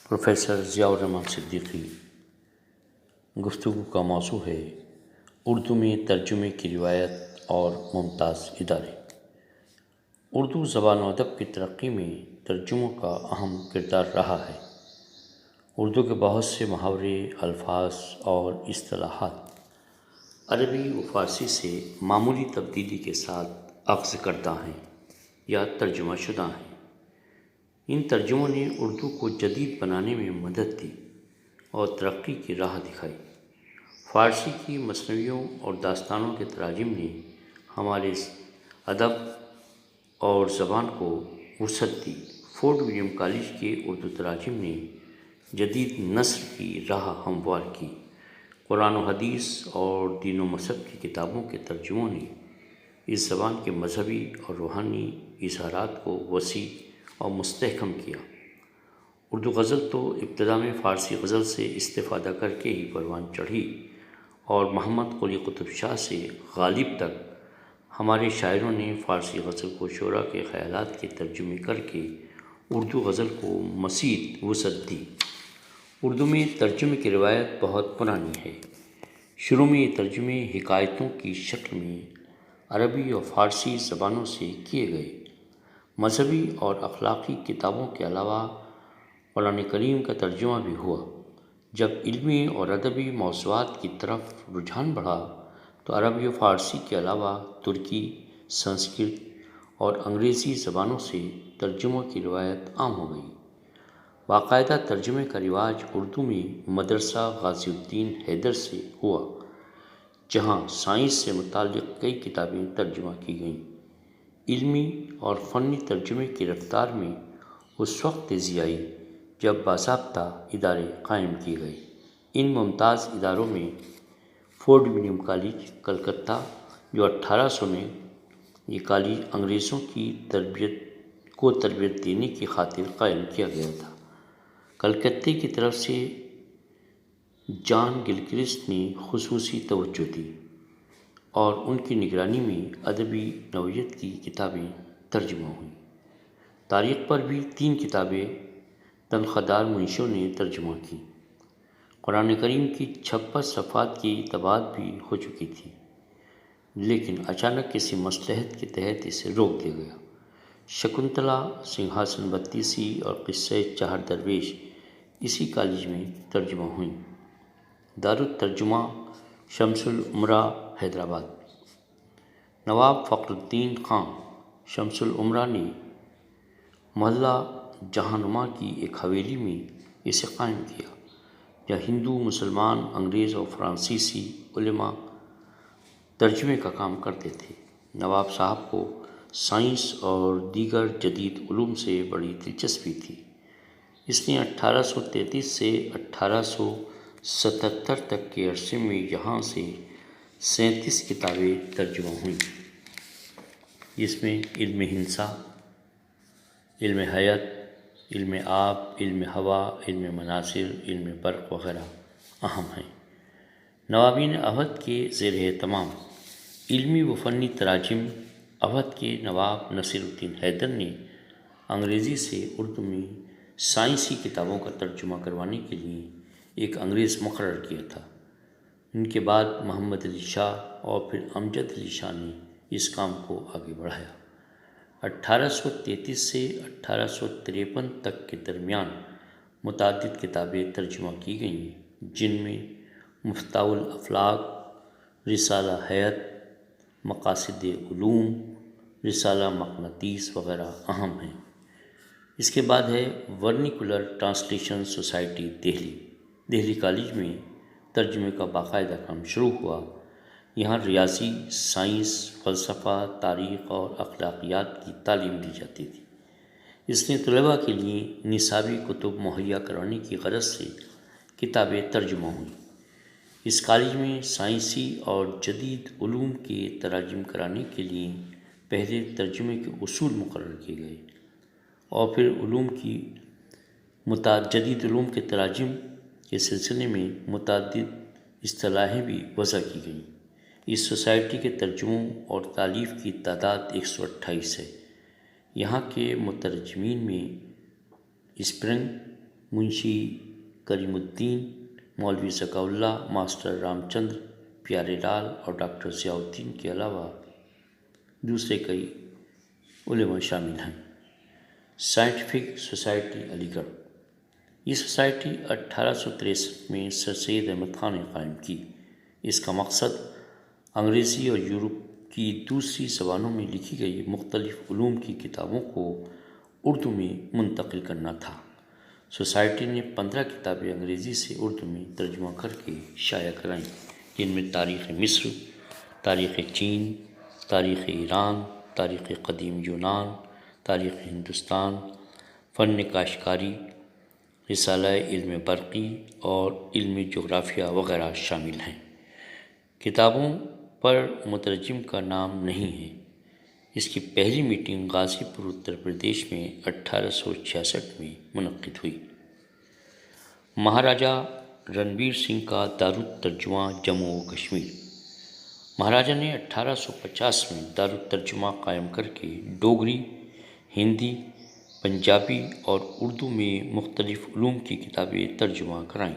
Professor Zia الرحمن صدیقی گفتگو کا موضوع ہے اردو میں ترجمے کی روایت اور ممتاز ادارے۔ اردو زبان و ادب کی ترقی میں ترجموں کا اہم کردار رہا ہے۔ اردو کے بہت سے محاورے، الفاظ اور اصطلاحات عربی و فارسی سے معمولی تبدیلی کے ساتھ اخذ کردہ ہیں یا ترجمہ شدہ ہیں۔ ان ترجموں نے اردو کو جدید بنانے میں مدد دی اور ترقی کی راہ دکھائی۔ فارسی کی مثنویوں اور داستانوں کے تراجم نے ہمارے ادب اور زبان کو وسعت دی۔ فورٹ ولیم کالج کے اردو تراجم نے جدید نثر کی راہ ہموار کی۔ قرآن و حدیث اور دین و مذہب کی کتابوں کے ترجموں نے اس زبان کے مذہبی اور روحانی اظہارات کو وسیع اور مستحکم کیا۔ اردو غزل تو ابتدا میں فارسی غزل سے استفادہ کر کے ہی پروان چڑھی اور محمد قلی قطب شاہ سے غالب تک ہمارے شاعروں نے فارسی غزل کو شعراء کے خیالات کے ترجمے کر کے اردو غزل کو مزید وسعت دی۔ اردو میں ترجمے کی روایت بہت پرانی ہے۔ شروع میں یہ ترجمے حکایتوں کی شکل میں عربی اور فارسی زبانوں سے کیے گئے۔ مذہبی اور اخلاقی کتابوں کے علاوہ قرآن کریم کا ترجمہ بھی ہوا۔ جب علمی اور ادبی موضوعات کی طرف رجحان بڑھا تو عربی و فارسی کے علاوہ ترکی، سنسکرت اور انگریزی زبانوں سے ترجموں کی روایت عام ہو گئی۔ باقاعدہ ترجمے کا رواج اردو میں مدرسہ غازی الدین حیدر سے ہوا، جہاں سائنس سے متعلق کئی کتابیں ترجمہ کی گئیں۔ علمی اور فنی ترجمے کی رفتار میں اس وقت تیزی آئی جب باضابطہ ادارے قائم کیے گئے۔ ان ممتاز اداروں میں فورٹ ولیم کالج، کلکتہ، جو 1800 میں یہ کالج انگریزوں کی تربیت دینے کی خاطر قائم کیا گیا تھا۔ کلکتہ کی طرف سے جان گلکرسٹ نے خصوصی توجہ دی اور ان کی نگرانی میں ادبی نوعیت کی کتابیں ترجمہ ہوئیں۔ تاریخ پر بھی 3 کتابیں تنخواہ دار منشیوں نے ترجمہ کیں۔ قرآن کریم کی 56 صفحات کی طباعت بھی ہو چکی تھی، لیکن اچانک کسی مصلحت کے تحت اسے روک دیا گیا۔ شکنتلا، سنگھاسن بتیسی اور قصہ چہار درویش اسی کالج میں ترجمہ ہوئیں۔ دارالترجمہ شمس الامراء، حیدرآباد۔ نواب فخر الدین خان شمس الامراء نے محلہ جہاں-نما کی ایک حویلی میں اسے قائم کیا، جہاں ہندو، مسلمان، انگریز اور فرانسیسی علماء ترجمے کا کام کرتے تھے۔ نواب صاحب کو سائنس اور دیگر جدید علوم سے بڑی دلچسپی تھی۔ اس نے 1833 سے 1877 تک کے عرصے میں یہاں سے 37 کتابیں ترجمہ ہوئیں، جس میں علم ہندسہ، علم حیات، علم آب، علم ہوا، علم مناظر، علم برق وغیرہ اہم ہیں۔ نوابین اودھ کے زیر اہتمام علمی و فنی تراجم اودھ کے نواب نصیر الدین حیدر نے انگریزی سے اردو میں سائنسی کتابوں کا ترجمہ کروانے کے لیے ایک انگریز مقرر کیا تھا۔ ان کے بعد محمد علی شاہ اور پھر امجد علی شاہ نے اس کام کو آگے بڑھایا۔ 1833 سے 1853 تک کے درمیان متعدد کتابیں ترجمہ کی گئیں، جن میں مفتاح الافلاک، رسالہ حیات، مقاصد علوم، رسالہ مقناطیس وغیرہ اہم ہیں۔ اس کے بعد ہے vernacular translation society, Delhi college میں ترجمے کا باقاعدہ کام شروع ہوا۔ یہاں ریاضی، سائنس، فلسفہ، تاریخ اور اخلاقیات کی تعلیم دی جاتی تھی۔ اس نے طلباء کے لیے نصابی کتب مہیا کرانے کی غرض سے کتابیں ترجمہ ہوئیں۔ اس کالج میں سائنسی اور جدید علوم کے تراجم کرانے کے لیے پہلے ترجمے کے اصول مقرر کیے گئے اور پھر جدید علوم کے تراجم کے سلسلے میں متعدد اصطلاحیں بھی وضع کی گئیں۔ اس سوسائٹی کے ترجموں اور تالیف کی تعداد 128 ہے۔ یہاں کے مترجمین میں اسپرنگ، منشی کریم الدین، مولوی ذکا اللہ، ماسٹر رام چندر پیارے لال اور ڈاکٹر ضیاء الدین کے علاوہ دوسرے کئی علماء شامل ہیں۔ سائنٹیفک سوسائٹی علی گڑھ، یہ سوسائٹی 1863 میں سر سید احمد خان نے قائم کی۔ اس کا مقصد انگریزی اور یورپ کی دوسری زبانوں میں لکھی گئی مختلف علوم کی کتابوں کو اردو میں منتقل کرنا تھا۔ سوسائٹی نے 15 کتابیں انگریزی سے اردو میں ترجمہ کر کے شائع کرائیں، جن میں تاریخ مصر، تاریخ چین، تاریخ ایران، تاریخ قدیم یونان، تاریخ ہندوستان، فن کاشتکاری، رسالہ علم برقی اور علم جغرافیہ وغیرہ شامل ہیں۔ کتابوں پر مترجم کا نام نہیں ہے۔ اس کی پہلی میٹنگ غازی پور اتر پردیش میں 1866 میں منعقد ہوئی۔ مہاراجہ رنبیر سنگھ کا دارالترجمہ جموں و کشمیر، مہاراجہ نے 1850 میں دارالترجمہ قائم کر کے ڈوگری، ہندی، پنجابی اور اردو میں مختلف علوم کی کتابیں ترجمہ کرائیں۔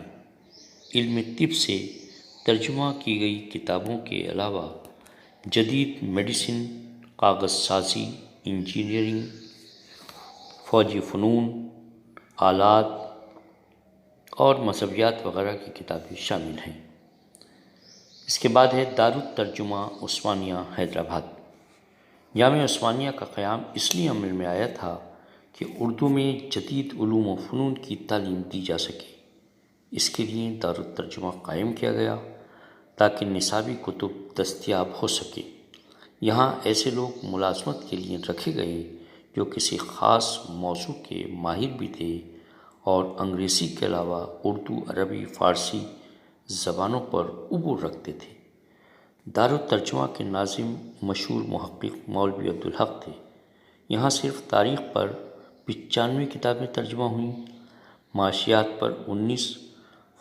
علم طب سے ترجمہ کی گئی کتابوں کے علاوہ جدید میڈیسن، کاغذ سازی، انجینئرنگ، فوجی فنون، آلات اور مذہبیات وغیرہ کی کتابیں شامل ہیں۔ اس کے بعد ہے دارالترجمہ عثمانیہ حیدرآباد۔ جامعہ عثمانیہ کا قیام اس لیے عمل میں آیا تھا کہ اردو میں جدید علوم و فنون کی تعلیم دی جا سکے۔ اس کے لیے دارالترجمہ قائم کیا گیا تاکہ نصابی کتب دستیاب ہو سکے۔ یہاں ایسے لوگ ملازمت کے لیے رکھے گئے جو کسی خاص موضوع کے ماہر بھی تھے اور انگریزی کے علاوہ اردو، عربی، فارسی زبانوں پر عبور رکھتے تھے۔ دارالترجمہ کے ناظم مشہور محقق مولوی عبدالحق تھے۔ یہاں صرف تاریخ پر 95 کتابیں ترجمہ ہوئیں، معاشیات پر 19،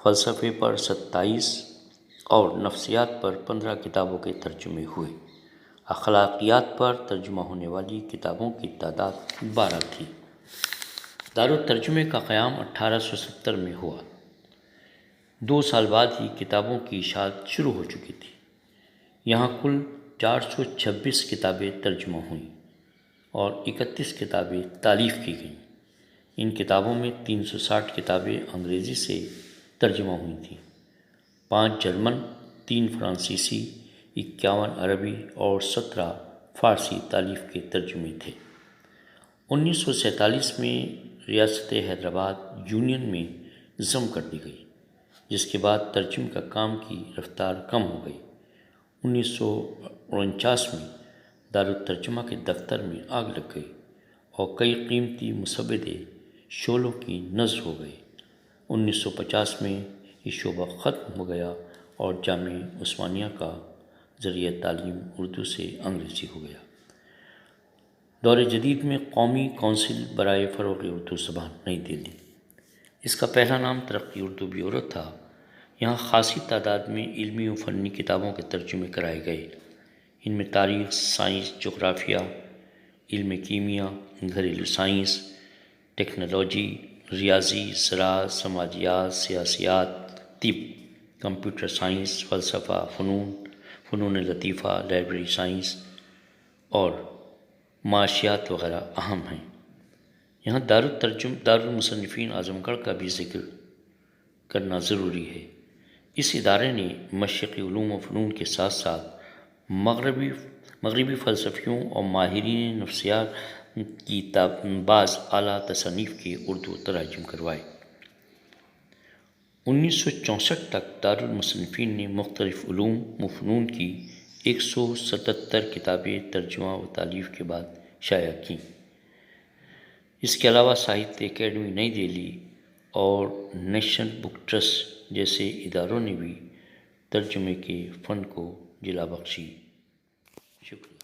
فلسفے پر 27 اور نفسیات پر 15 کتابوں کے ترجمے ہوئے۔ اخلاقیات پر ترجمہ ہونے والی کتابوں کی تعداد 12 تھی۔ دارالترجمے کا قیام 1870 میں ہوا۔ 2 سال بعد ہی کتابوں کی اشاعت شروع ہو چکی تھی۔ یہاں کل 426 کتابیں ترجمہ ہوئیں اور 31 کتابیں تالیف کی گئیں۔ ان کتابوں میں 360 کتابیں انگریزی سے ترجمہ ہوئی تھیں، 5 جرمن، 3 فرانسیسی، 51 عربی اور 17 فارسی تالیف کے ترجمے تھے۔ 1947 میں ریاست حیدرآباد یونین میں ضم کر دی گئی، جس کے بعد ترجمے کا کام کی رفتار کم ہو گئی۔ 1949 میں دارالترجمہ کے دفتر میں آگ لگ گئی اور کئی قیمتی مسودے شعلوں کی نذر ہو گئے۔ 1950 میں یہ شعبہ ختم ہو گیا اور جامعہ عثمانیہ کا ذریعہ تعلیم اردو سے انگریزی ہو گیا۔ دور جدید میں قومی کونسل برائے فروغ اردو زبان، نئی دہلی، اس کا پہلا نام ترقی اردو بیورو تھا۔ یہاں خاصی تعداد میں علمی و فنی کتابوں کے ترجمے کرائے گئے۔ ان میں تاریخ، سائنس، جغرافیہ، علم کیمیا، گھریلو سائنس، ٹیکنالوجی، ریاضی، زراعت، سماجیات، سیاسیات، طب، کمپیوٹر سائنس، فلسفہ، فنون لطیفہ، لائبریری سائنس اور معاشیات وغیرہ اہم ہیں۔ یہاں دارالمصنفین اعظم گڑھ کا بھی ذکر کرنا ضروری ہے۔ اس ادارے نے مشرقی علوم و فنون کے ساتھ ساتھ مغربی فلسفیوں اور ماہرین نفسیات کی بعض اعلیٰ تصانیف کے اردو تراجم کروائے۔ 1964 تک دارالمصنفین نے مختلف علوم و فنون کی 177 کتابیں ترجمہ و تالیف کے بعد شائع کیں۔ اس کے علاوہ ساہتیہ اکیڈمی نئی دہلی اور نیشنل بک ٹرسٹ جیسے اداروں نے بھی ترجمے کے فن کو جلا بخشی۔ شکریہ۔